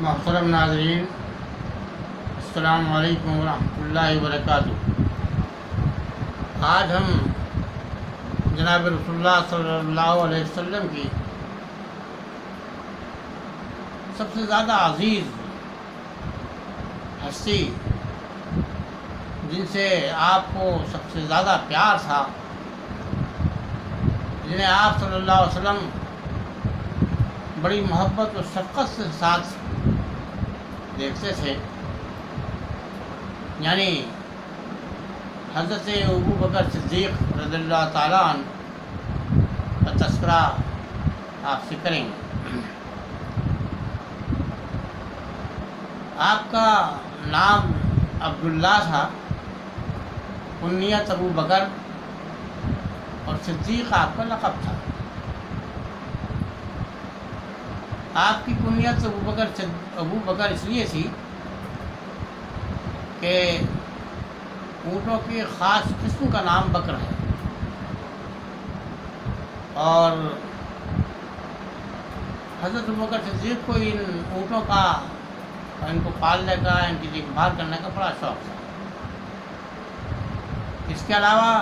محترم ناظرین، السلام علیکم ورحمۃ اللہ وبرکاتہ۔ آج ہم جناب رسول اللہ صلی اللہ علیہ وسلم کی سب سے زیادہ عزیز ہستی، جن سے آپ کو سب سے زیادہ پیار تھا، جنہیں آپ صلی اللہ علیہ وسلم بڑی محبت و شفقت کے ساتھ دیکھتے تھے، یعنی حضرت ابو بکر صدیق رضی اللہ تعالیٰ عنہ کا تذکرہ آپ سے کریں گے۔ آپ کا نام عبداللہ تھا، کنیت ابو بکر، اور صدیق آپ کا لقب تھا۔ آپ کی کنیت ابو بکر اس لیے تھی کہ اونٹوں کی خاص قسم کا نام بکر ہے، اور حضرت ابو بکر صدیق کو ان اونٹوں کا، ان کو پالنے کا، ان کی دیکھ بھال کرنے کا بڑا شوق تھا۔ اس کے علاوہ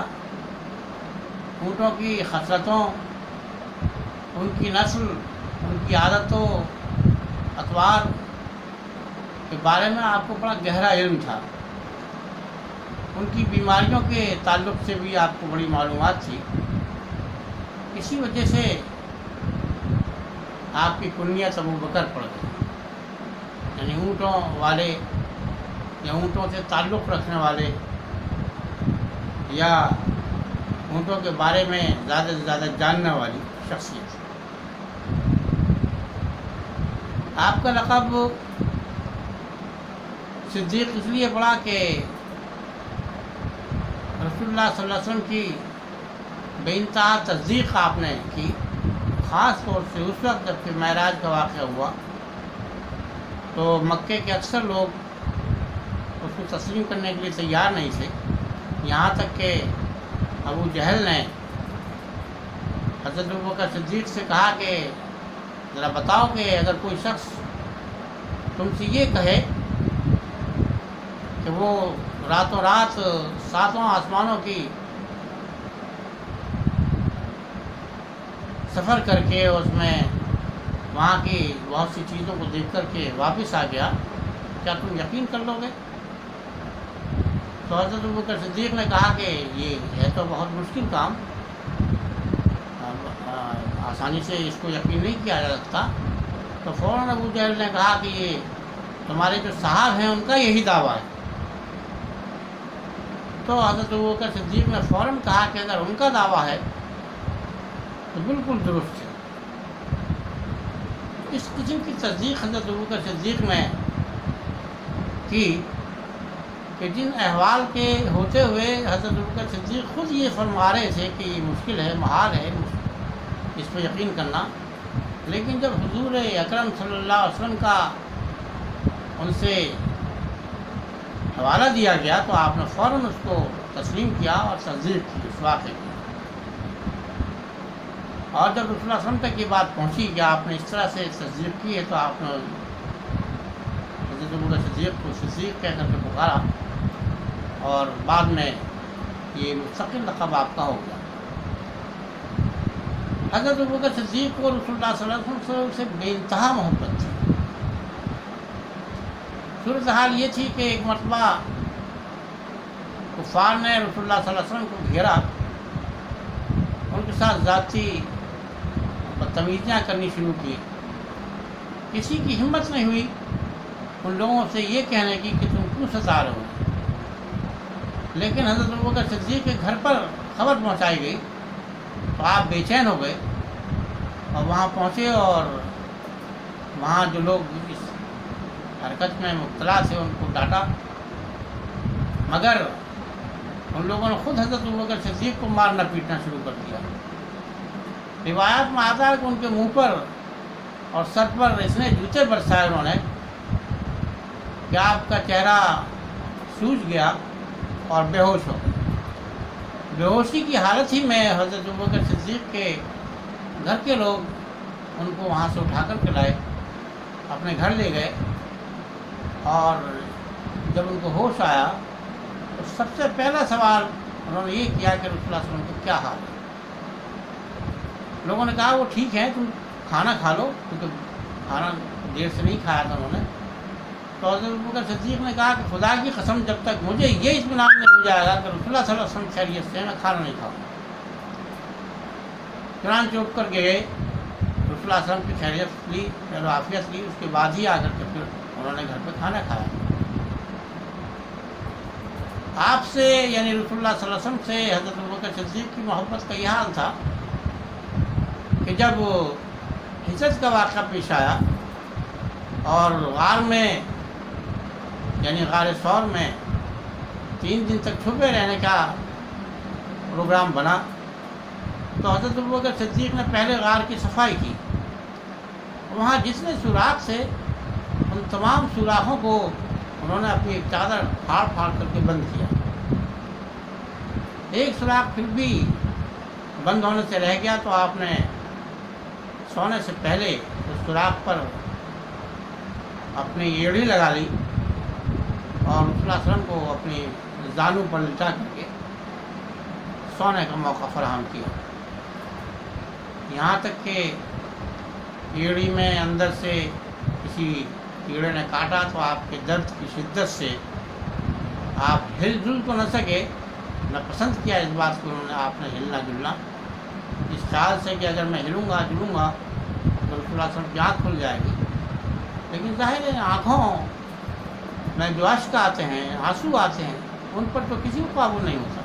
اونٹوں کی خصلتوں، ان کی نسل، ان کی عادتوں، اطوار کے بارے میں آپ کو بڑا گہرا علم تھا۔ ان کی بیماریوں کے تعلق سے بھی آپ کو بڑی معلومات تھی۔ اسی وجہ سے آپ کی کنیت ابو بکر پڑ گئی، یعنی اونٹوں والے یا اونٹوں سے تعلق رکھنے والے یا اونٹوں کے بارے میں زیادہ سے زیادہ جاننے والی شخصیت۔ آپ کا لقب صدیق اس لیے پڑا کہ رسول اللہ صلی اللہ علیہ وسلم کی بے انتہا تصدیق آپ نے کی، خاص طور سے اس وقت جب کہ معراج کا واقعہ ہوا تو مکے کے اکثر لوگ اس کو تسلیم کرنے کے لیے تیار نہیں تھے، یہاں تک کہ ابو جہل نے حضرت ابو بکر صدیق سے کہا کہ ذرا بتاؤ کہ اگر کوئی شخص تم سے یہ کہے کہ وہ راتوں رات 7 آسمانوں کی سفر کر کے اس میں وہاں کی بہت سی چیزوں کو دیکھ کر کے واپس آ گیا، کیا تم یقین کر لو گے؟ تو حضرت ابو بکر صدیق نے کہا کہ یہ ہے تو بہت مشکل کام، آسانی سے اس کو یقین نہیں کیا جا سکتا۔ تو فوراً ابو جہل نے کہا کہ یہ تمہارے جو صاحب ہیں ان کا یہی دعویٰ ہے۔ تو حضرت ابو بکر صدیق نے فوراً کہا کہ اگر ان کا دعویٰ ہے تو بالکل درست ہے۔ اس قسم کی تصدیق حضرت ابو بکر صدیق نے کی کہ جن احوال کے ہوتے ہوئے حضرت ابو بکر صدیق خود یہ فرما رہے تھے کہ یہ مشکل ہے، محال ہے اس پہ یقین کرنا، لیکن جب حضور اکرم صلی اللہ علیہ وسلم کا ان سے حوالہ دیا گیا تو آپ نے فوراً اس کو تسلیم کیا اور تصدیق کی اس واقعے کی۔ اور جب رسول اللہ صلی اللہ علیہ وسلم تک یہ بات پہنچی کہ آپ نے اس طرح سے تصدیق کی ہے تو آپ نے حضرت ابو بکر صدیق کو صدیق کہہ کر کے پکارا، اور بعد میں یہ مستقل لقب آپ کا ہو گیا۔ حضرت ابو بکر صدیق کو رسول اللہ صلی اللہ علیہ وسلم سے بے انتہا محبت تھی۔ صورتحال یہ تھی کہ ایک مرتبہ کفار نے رسول اللہ صلی اللہ علیہ وسلم کو گھیرا، ان کے ساتھ ذاتی بدتمیزیاں کرنی شروع کی۔ کسی کی ہمت نہیں ہوئی ان لوگوں سے یہ کہنے کی کہ تم کیوں ستا رہے ہو، لیکن حضرت ابو بکر صدیق کے گھر پر خبر پہنچائی گئی تو آپ بے چین ہو گئے اور وہاں پہنچے، اور وہاں جو لوگ اس حرکت میں مبتلا تھے ان کو ڈانٹا، مگر ان لوگوں نے خود حضرت ابو بکر صدیق کو مارنا پیٹنا شروع کر دیا۔ روایات میں آتا ہے کہ ان کے منہ پر اور سر پر اتنے جوتے برسائے انہوں نے کہ آپ کا چہرہ سوج گیا اور بے ہوش ہو گئے۔ بے ہوشی کی حالت ہی میں حضرت ابو بکر صدیق کے گھر کے لوگ ان کو وہاں سے اٹھا کر کے لائے اپنے گھر لے گئے، اور جب ان کو ہوش آیا تو سب سے پہلا سوال انہوں نے یہ کیا کہ رسول اللہ صلی اللہ علیہ وسلم کو کیا حال ہے؟ لوگوں نے کہا وہ ٹھیک ہے، تم کھانا کھا لو، کیونکہ کھانا دیر سے نہیں کھایا تھا انہوں نے۔ تو حضرت ابوبکر صدیق نے کہا کہ خدا کی قسم جب تک مجھے یہ اطمینان نہیں ہو جائے گا کہ رسول اللہ صلی اللہ علیہ وسلم خیریت سے، میں کھانا نہیں کھاؤں۔ چنانچہ اٹھ کر گئے، رسول اللہ صلی اللہ علیہ وسلم کی خیریت لی، خیر و عافیت لی، اس کے بعد ہی آ کر کے پھر انہوں نے گھر پہ کھانا کھایا۔ آپ سے یعنی رسول اللہ صلی اللہ علیہ وسلم سے حضرت ابوبکر صدیق کی محبت کا یہ حال تھا کہ جب ہجرت کا واقعہ پیش آیا اور غار میں یعنی غار ثور میں 3 دن تک چھپے رہنے کا پروگرام بنا، تو حضرت ابوبکر صدیق نے پہلے غار کی صفائی کی۔ وہاں جتنے سوراخ سے ان تمام سوراخوں کو انہوں نے اپنی ایک چادر پھاڑ پھاڑ کر کے بند کیا۔ ایک سوراخ پھر بھی بند ہونے سے رہ گیا، تو آپ نے سونے سے پہلے اس سوراخ پر اپنی ایڑی لگا لی اور رسول اللہ صلی اللہ علیہ وسلم کو اپنی زانو پر لٹا کر کے سونے کا موقع فراہم کیا، یہاں تک کہ ایڑی میں اندر سے کسی کیڑے نے کاٹا تو آپ کے درد کی شدت سے آپ ہل جل تو نہ سکے، نہ پسند کیا اس بات کو انہوں نے، آپ نے ہلنا جلنا اس خیال سے کہ اگر میں ہلوں گا جلوں گا تو رسول اللہ صلی اللہ علیہ وسلم کی آنکھ کھل جائے گی۔ لیکن ظاہر ہے آنکھوں میں جو اشک آتے ہیں، آنسو آتے ہیں، ان پر تو کسی کو قابو نہیں ہوتا۔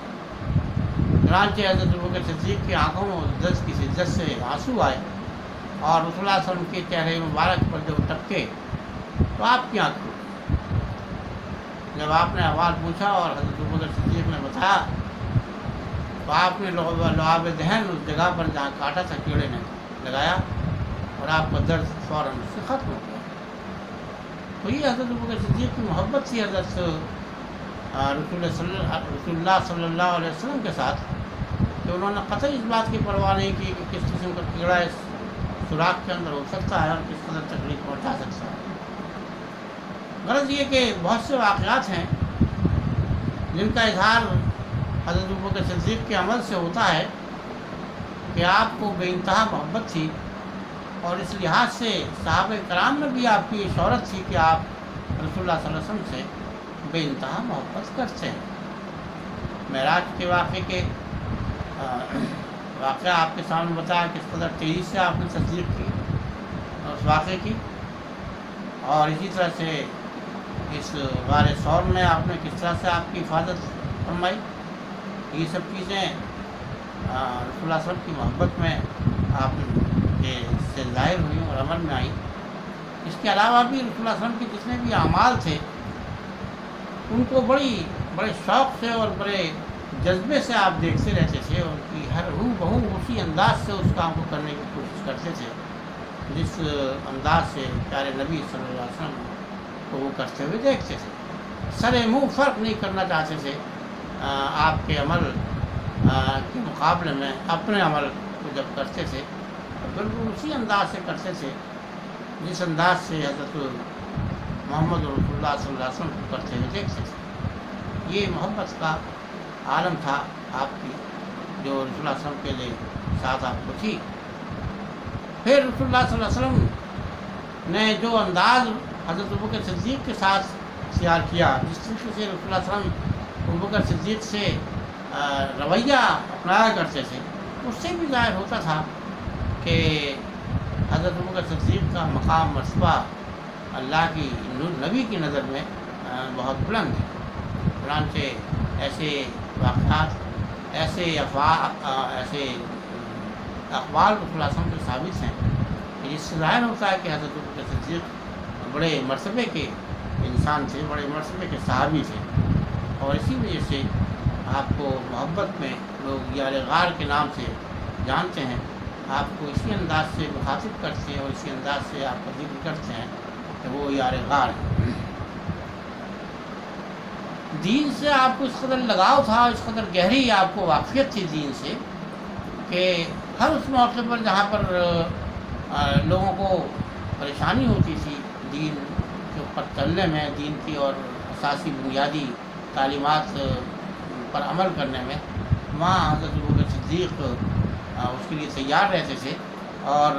چنانچہ حضرت ابوبکر صدیق کی آنکھوں میں درد کی شدت سے آنسو آئے، اور رسول اللہ صلی اللہ علیہ وسلم کے چہرے مبارک پر جب ٹپکے تو آپ کی آنکھ کھل گئی۔ جب آپ نے احوال پوچھا اور حضرت ابوبکر صدیق نے بتایا تو آپ نے لعاب دہن اس جگہ پر جہاں کاٹا تھا کیڑے نے لگایا، اور آپ کا درد فوراً اس سے ختم ہو گیا۔ تو یہ حضرت ابوبکر صدیق کی محبت تھی حضرت رسول اللہ صلی اللہ علیہ وسلم کے ساتھ، کہ انہوں نے قطعی اس بات کی پرواہ نہیں کی کہ کس قسم کا کیڑا اس سوراخ کے اندر ہو سکتا ہے اور کس قدر تکلیف پہنچا سکتا ہے۔ غرض یہ کہ بہت سے واقعات ہیں جن کا اظہار حضرت ابوبکر صدیق کے عمل سے ہوتا ہے کہ آپ کو بے انتہا محبت تھی، اور اس لحاظ سے صحابہ کرام میں بھی آپ کی یہ شہرت تھی کہ آپ رسول اللہ صلی اللہ علیہ وسلم سے بے انتہا محبت کرتے ہیں۔ معراج کے واقعہ آپ کے سامنے بتایا کس قدر تیزی سے آپ نے تصدیق کی اس واقعے کی، اور اسی طرح سے اس غار ثور میں آپ نے کس طرح سے آپ کی حفاظت فرمائی۔ یہ سب چیزیں رسول اللہ صلی اللہ علیہ وسلم کی محبت میں آپ کے سے ظاہر ہوئی اور عمل میں آئی۔ اس کے علاوہ بھی رسول اللہ صلی اللہ علیہ وسلم کے جتنے بھی اعمال تھے ان کو بڑے شوق سے اور بڑے جذبے سے آپ دیکھتے رہتے تھے، ان کی ہر روح بہو اسی انداز سے اس کام کو کرنے کی کوشش کرتے تھے جس انداز سے پیارے نبی صلی اللہ علیہ وسلم کو وہ کرتے ہوئے دیکھتے تھے۔ سر منہ فرق نہیں کرنا چاہتے تھے آپ کے عمل کے مقابلے میں اپنے عمل کو جب کرتے تھے تو بالکل اسی انداز سے کرتے تھے جس انداز سے حضرت محمد رسول اللہ صلی اللہ علیہ وسلم کو کرتے ہوئے دیکھتے تھے۔ یہ محبت کا عالم تھا آپ کی جو رسول اللہ صلی اللہ علیہ وسلم کے لیے ساتھ آپ کو تھی۔ پھر رسول اللہ صلی اللہ علیہ وسلم نے جو انداز حضرت ابوبکر صدیق کے ساتھ اختیار کیا، جس طریقے سے رسول اللہ صلی اللہ علیہ وسلم ابوبکر صدیق سے رویہ اپنایا کرتے تھے، اس سے بھی ظاہر ہوتا تھا کہ حضرت ابوبکر صدیق کا مقام مرتبہ اللہ کی نبی کی نظر میں بہت بلند ہے۔ چنانچہ ایسے واقعات، ایسے اقوال رسول اللہ صلی اللہ علیہ وسلم سے ثابت ہیں کہ جس سے ظاہر ہوتا ہے کہ حضرت ابوبکر صدیق بڑے مرتبے کے انسان تھے، بڑے مرتبے کے صحابی تھے، اور اسی وجہ سے آپ کو محبت میں لوگ یار غار کے نام سے جانتے ہیں، آپ کو اسی انداز سے مخاطب کرتے ہیں اور اسی انداز سے آپ کا ذکر کرتے ہیں کہ وہ یار غار ہے۔ دین سے آپ کو اس قدر لگاؤ تھا، اس قدر گہری آپ کو واقفیت تھی دین سے کہ ہر اس موقع پر جہاں پر لوگوں کو پریشانی ہوتی تھی، دین کے اوپر چلنے میں، دین کی اور اساسی بنیادی تعلیمات پر عمل کرنے میں، وہاں حضرت ابوبکر صدیق اس کے لیے تیار رہتے تھے اور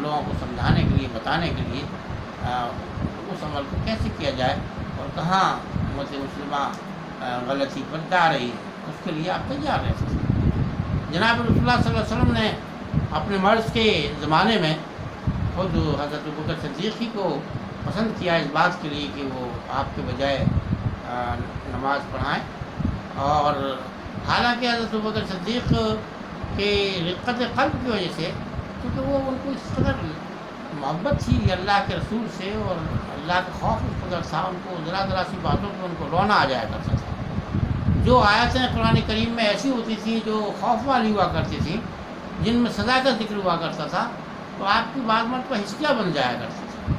لوگوں کو سمجھانے کے لیے، بتانے کے لیے اس عمل کو کیسے کیا جائے اور کہاں امت مسلمہ غلطی پر جا رہی ہے، اس کے لیے آپ تیار رہتے تھے۔ جناب رسول اللہ صلی اللہ علیہ وسلم نے اپنے مرض کے زمانے میں خود حضرت ابوبکر صدیق ہی کو پسند کیا اس بات کے لیے کہ وہ آپ کے بجائے نماز پڑھائیں، اور حالانکہ حضرت ابوبکر صدیق کے رقت قلب کی وجہ سے، کیونکہ وہ ان کو اس قدر محبت تھی اللہ کے رسول سے اور اللہ کا خوف اس قدر تھا، ان کو ذرا ذرا سی باتوں پہ ان کو رونا آ جایا کرتا تھا۔ جو آیتیں قرآن کریم میں ایسی ہوتی تھیں جو خوف والی ہوا کرتی تھیں، جن میں سزا کا ذکر ہوا کرتا تھا، تو آپ کی بعض مرتبہ ہچکیاں بن جایا کرتی تھی۔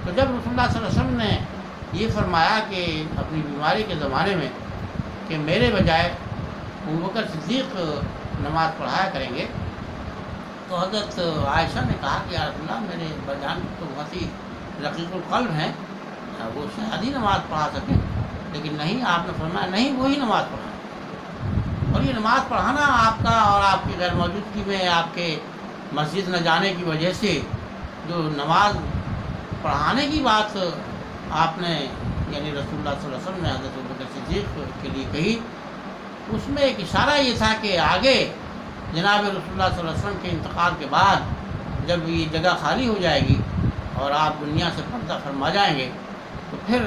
تو جب رسول اللہ صلی اللہ علیہ وسلم نے یہ فرمایا کہ اپنی بیماری کے زمانے میں کہ میرے بجائے ابوبکر صدیق نماز پڑھایا کریں گے، تو حضرت عائشہ نے کہا کہ یا رسول اللہ، میرے بجان تو بہت ہی رقیق القلب ہیں، وہ شاید ہی نماز پڑھا سکیں، لیکن نہیں، آپ نے فرمایا نہیں، وہی نماز پڑھائیں۔ اور یہ نماز پڑھانا آپ کا اور آپ کی غیر موجودگی میں، آپ کے مسجد نہ جانے کی وجہ سے جو نماز پڑھانے کی بات آپ نے، یعنی رسول اللہ صلی اللہ علیہ وسلم نے حضرت ابوبکر صدیق کے لیے کہی، اس میں ایک اشارہ یہ تھا کہ آگے جناب رسول اللہ صلی اللہ علیہ وسلم کے انتقال کے بعد جب یہ جگہ خالی ہو جائے گی اور آپ دنیا سے پردہ فرما جائیں گے، تو پھر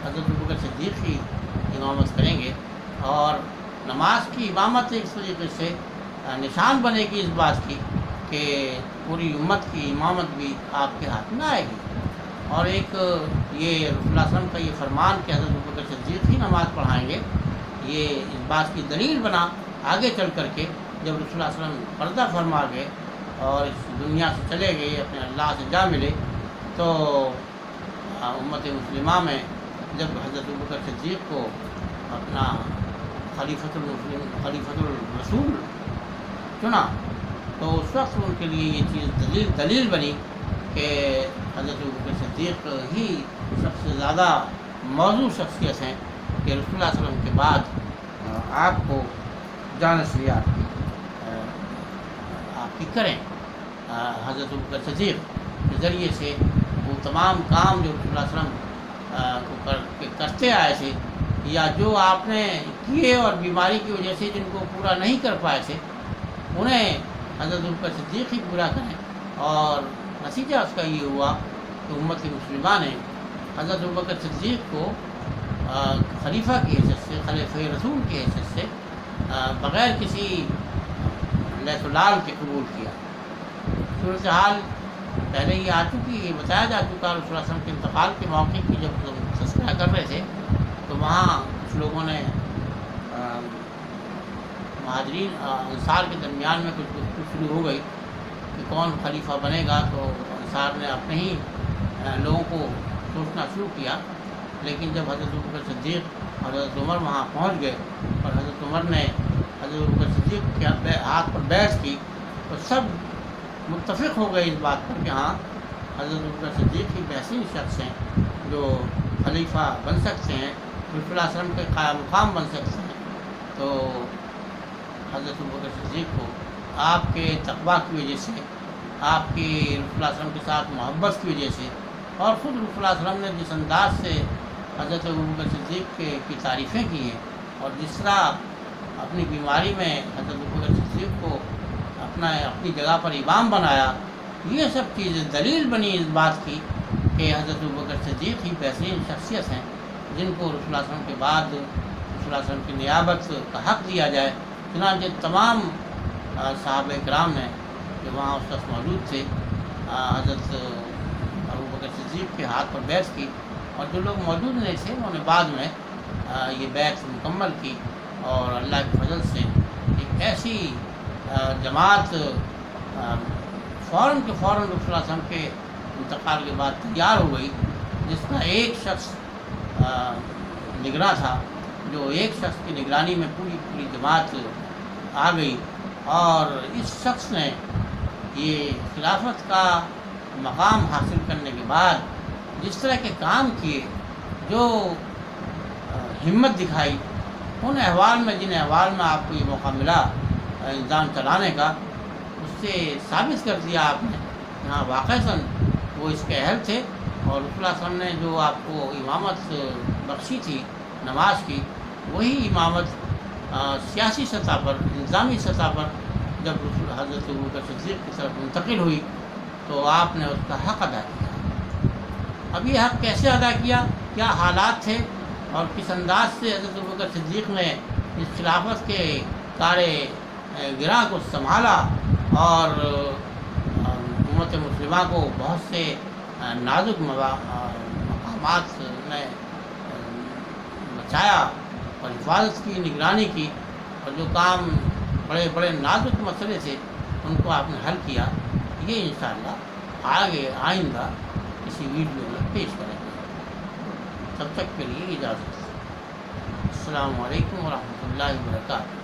حضرت ابوبکر صدیق کی امامت کریں گے، اور نماز کی امامت ایک طریقے سے نشان بنے گی اس بات کی کہ پوری امت کی امامت بھی آپ کے ہاتھ میں آئے گی۔ اور ایک یہ رسول اللہ صلی اللہ علیہ وسلم کا یہ فرمان کہ حضرت ابوبکر صدیق ہی نماز پڑھائیں گے، یہ اس بات کی دلیل بنا آگے چل کر کے، جب رسول اللہ صلی اللہ علیہ وسلم پردہ فرما گئے اور اس دنیا سے چلے گئے، اپنے اللہ سے جا ملے، تو امت مسلمہ میں جب حضرت ابوبکر صدیق کو اپنا خلیفۃ الرسول چنا، تو اس وقت ان کے لیے یہ چیز دلیل بنی کہ حضرت ابوبکر صدیق ہی سب سے زیادہ موزوں شخصیت ہیں کہ رسول اللہ صلی اللہ علیہ وسلم کے بعد آپ کو جانشریات آپ کی کریں۔ حضرت ابوبکر صدیق کے ذریعے سے وہ تمام کام جو رسول اللہ صلی اللہ علیہ وسلم کو کرتے آئے تھے، یا جو آپ نے کیے اور بیماری کی وجہ سے جن کو پورا نہیں کر پائے تھے، انہیں حضرت ابوبکر صدیق ہی پورا کریں۔ اور نتیجہ اس کا یہ ہوا کہ امت مسلمہ نے حضرت ابوبکر صدیق کو خلیفہ کی حیثیت سے، خلیفہ رسول کی حیثیت سے بغیر کسی لیس و لال کے قبول کیا۔ صورتحال پہلے یہ آ چکی، یہ بتایا جا چکا، رسول اللہ صلی اللہ علیہ وسلم کے انتقال کے موقع کی جب تذکرہ کر رہے تھے تو وہاں کچھ لوگوں نے مہاجرین انصار کے درمیان میں کچھ گفتگو شروع ہو گئی کہ کون خلیفہ بنے گا، تو انصار نے اپنے ہی لوگوں کو سوچنا شروع کیا، لیکن جب حضرت ابوبکر صدیق اور حضرت عمر وہاں پہنچ گئے اور حضرت عمر نے حضرت ابوبکر صدیق کے ہاتھ پر بیعت کی، تو سب متفق ہو گئے اس بات پر کہ ہاں حضرت ابوبکر صدیق ہی بہترین شخص ہیں جو خلیفہ بن سکتے ہیں، رسول اللہ صلی اللہ علیہ وسلم کے قائم مقام بن سکتے ہیں۔ تو حضرت ابوبکر صدیق کو آپ کے تقویٰ کی وجہ سے، آپ کی رسول اللہ صلی اللہ علیہ وسلم کے ساتھ محبت کی وجہ سے، اور خود رسول اللہ صلی اللہ علیہ وسلم نے جس انداز سے حضرت ابوبکر صدیق کی تعریفیں کی ہیں اور جس طرح اپنی بیماری میں حضرت ابوبکر صدیق کو اپنی جگہ پر امام بنایا، یہ سب چیزیں دلیل بنی اس بات کی کہ حضرت ابوبکر صدیق ہی بہترین شخصیت ہیں جن کو رسول اللہ صلی اللہ علیہ وسلم کے بعد رسول اللہ صلی اللہ علیہ وسلم کی نیابت کا حق دیا جائے۔ چنانچہ تمام صحابہ کرام نے جو وہاں اس وقت موجود تھے حضرت ابوبکر صدیق کے ہاتھ پر بیعت کی، اور جو لوگ موجود نہیں تھے انہوں نے بعد میں یہ بیعت مکمل کی، اور اللہ کے فضل سے ایک ایسی جماعت فوراً کے فوراً رسول اللہ صلی اللہ علیہ وسلم کے انتقال کے بعد تیار ہو گئی، جس کا ایک شخص نگراں تھا، جو ایک شخص کی نگرانی میں پوری جماعت آ گئی، اور اس شخص نے یہ خلافت کا مقام حاصل کرنے کے بعد جس طرح کے کام کیے، جو ہمت دکھائی، ان احوال میں جن احوال میں آپ کو یہ موقع ملا نظام چلانے کا، اس سے ثابت کر دیا آپ نے، ہاں واقعتاً وہ اس کے اہل تھے، اور رسول اللہ صلی اللہ علیہ وسلم نے جو آپ کو امامت بخشی تھی نماز کی، وہی امامت سیاسی سطح پر، نظامی سطح پر جب رسول حضرت ابوبکر صدیق کی طرف منتقل ہوئی تو آپ نے اس کا حق ادا کیا۔ اب یہ حق کیسے ادا کیا، کیا حالات تھے، اور کس انداز سے حضرت ابوبکر صدیق نے اس خلافت کے کارے گراں کو سنبھالا، اور امت مسلمہ کو بہت سے نازک مقامات میں بچایا اور حفاظت کی، نگرانی کی، اور جو کام بڑے بڑے نازک مسئلے تھے ان کو آپ نے حل کیا، یہ انشاءاللہ آگے آئندہ کسی ویڈیو میں پیش کریں گے۔ تب تک کے لیے اجازت۔ السلام علیکم ورحمۃ اللہ وبرکاتہ۔